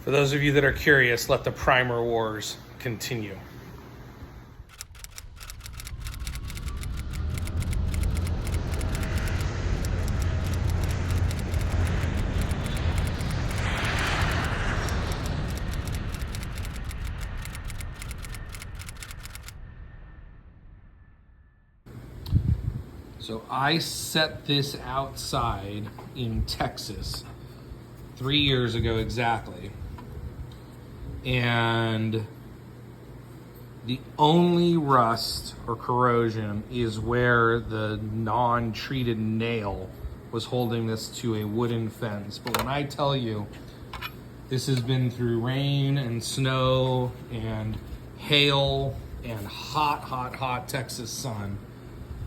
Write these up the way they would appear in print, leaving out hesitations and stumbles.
For those of you that are curious, let the primer wars continue. So I set this outside in Texas 3 years ago exactly. And the only rust or corrosion is where the non-treated nail was holding this to a wooden fence. But when I tell you, this has been through rain and snow and hail and hot Texas sun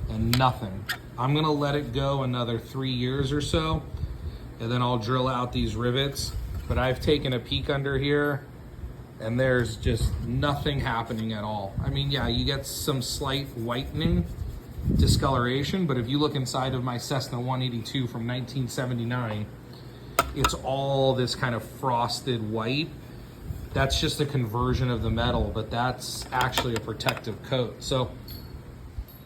and nothing. I'm gonna let it go another 3 years or so, and then I'll drill out these rivets. But I've taken a peek under here and there's just nothing happening at all. I mean, yeah, you get some slight whitening, discoloration, but if you look inside of my Cessna 182 from 1979, it's all this kind of frosted white. That's just a conversion of the metal, but that's actually a protective coat. So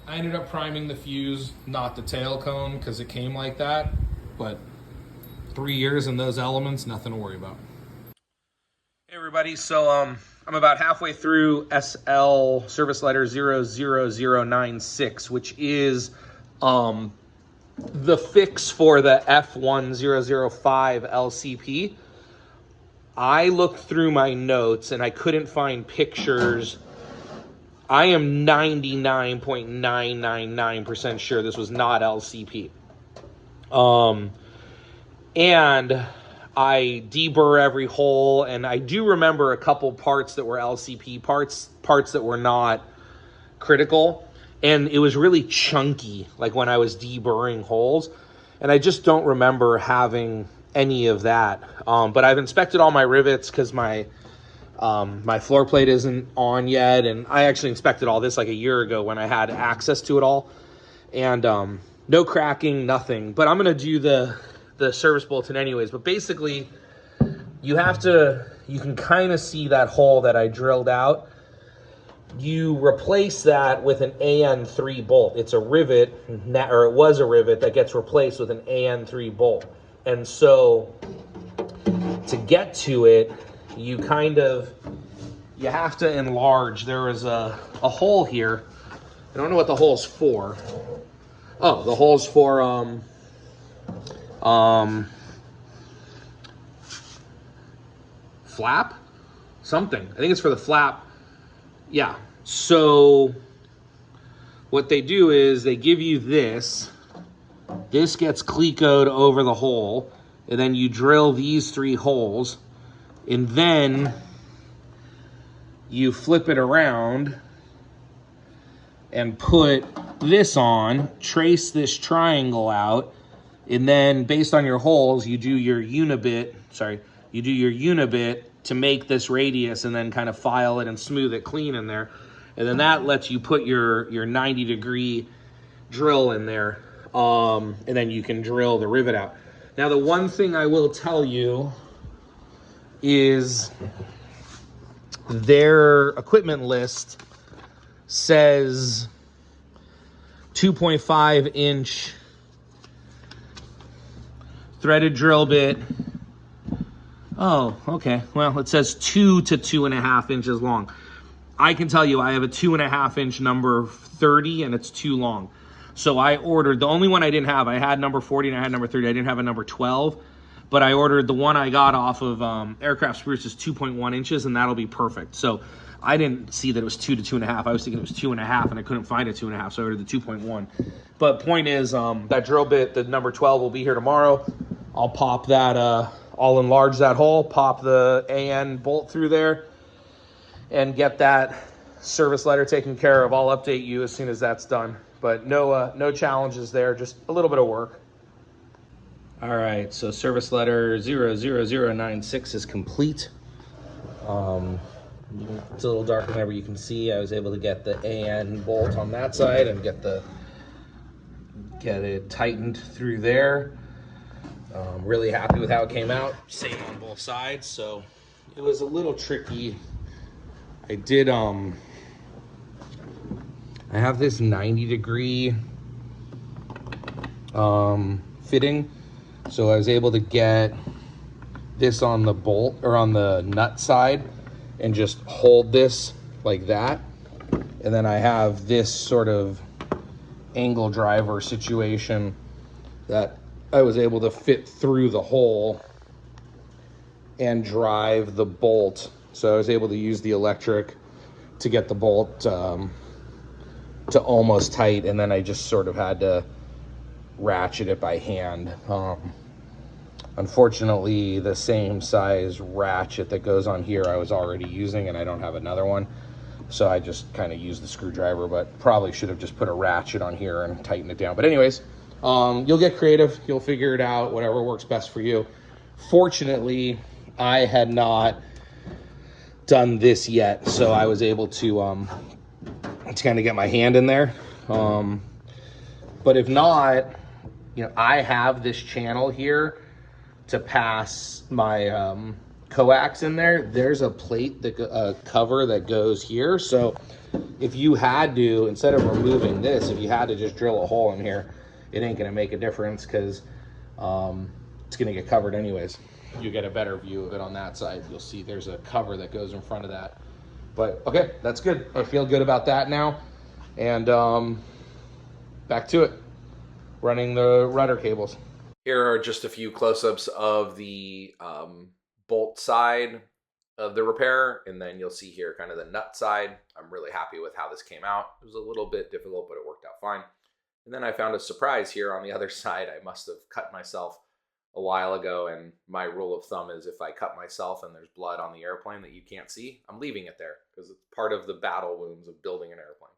I ended up priming the fuse, not the tail cone, because it came like that, but 3 years in those elements, nothing to worry about. Hey everybody, so I'm about halfway through SL service letter 00096, which is the fix for the F1005 LCP. I looked through my notes and I couldn't find pictures. I am 99.999% sure this was not LCP. And I de-bur every hole, and I do remember a couple parts that were LCP parts that were not critical, and it was really chunky, like when I was de-burring holes, and I just don't remember having any of that. But I've inspected all my rivets because my floor plate isn't on yet, and I actually inspected all this like a year ago when I had access to it all, and no cracking, nothing. But I'm gonna do the service bulletin anyways. But basically, you can kind of see that hole that I drilled out. You replace that with an AN3 bolt. It's a rivet, or it was a rivet that gets replaced with an AN3 bolt. And so to get to it, you have to enlarge. There is a hole here. I don't know what the hole's for. Oh, the hole's for flap? Something. I think it's for the flap. Yeah. So what they do is they give you this. This gets clecoed over the hole, and then you drill these 3 holes, and then you flip it around and put this on, trace this triangle out, and then based on your holes, you do your unibit to make this radius, and then kind of file it and smooth it clean in there. And then that lets you put your 90-degree drill in there, and then you can drill the rivet out. Now, the one thing I will tell you is their equipment list says 2.5-inch threaded drill bit. Oh, okay. Well, it says 2 to 2.5 inches long. I can tell you I have a 2.5-inch number 30, and it's too long. So I ordered, the only one I didn't have, I had number 40 and I had number 30. I didn't have a number 12, but I ordered the one I got off of Aircraft Spruce is 2.1 inches, and that'll be perfect. So I didn't see that it was 2 to 2.5. I was thinking it was 2.5, and I couldn't find a 2.5, so I ordered the 2.1. But point is, that drill bit, the number 12, will be here tomorrow. I'll pop that, I'll enlarge that hole, pop the AN bolt through there, and get that service letter taken care of. I'll update you as soon as that's done. But no challenges there, just a little bit of work. All right, so service letter 00096 is complete. It's a little dark whenever you can see. I was able to get the AN bolt on that side and get it tightened through there. Really happy with how it came out. Same on both sides, so it was a little tricky. I did, I have this 90-degree fitting. So I was able to get this on the bolt or on the nut side and just hold this like that. And then I have this sort of angle driver situation that I was able to fit through the hole and drive the bolt. So I was able to use the electric to get the bolt to almost tight, and then I just sort of had to ratchet it by hand. Unfortunately, the same size ratchet that goes on here I was already using, and I don't have another one. So I just kind of used the screwdriver, but probably should have just put a ratchet on here and tightened it down. But anyways, you'll get creative. You'll figure it out, whatever works best for you. Fortunately, I had not done this yet, so I was able to kind of get my hand in there. But if not, you know, I have this channel here to pass my coax in there. There's a plate, that cover that goes here. So if you had to, instead of removing this, if you had to just drill a hole in here, it ain't gonna make a difference because it's gonna get covered anyways. You get a better view of it on that side. You'll see there's a cover that goes in front of that. But okay, that's good. I feel good about that now. And back to it, running the rudder cables. Here are just a few close-ups of the bolt side of the repair, and then you'll see here kind of the nut side. I'm really happy with how this came out. It was a little bit difficult, but it worked out fine. And then I found a surprise here on the other side. I must have cut myself a while ago, and my rule of thumb is if I cut myself and there's blood on the airplane that you can't see, I'm leaving it there because it's part of the battle wounds of building an airplane.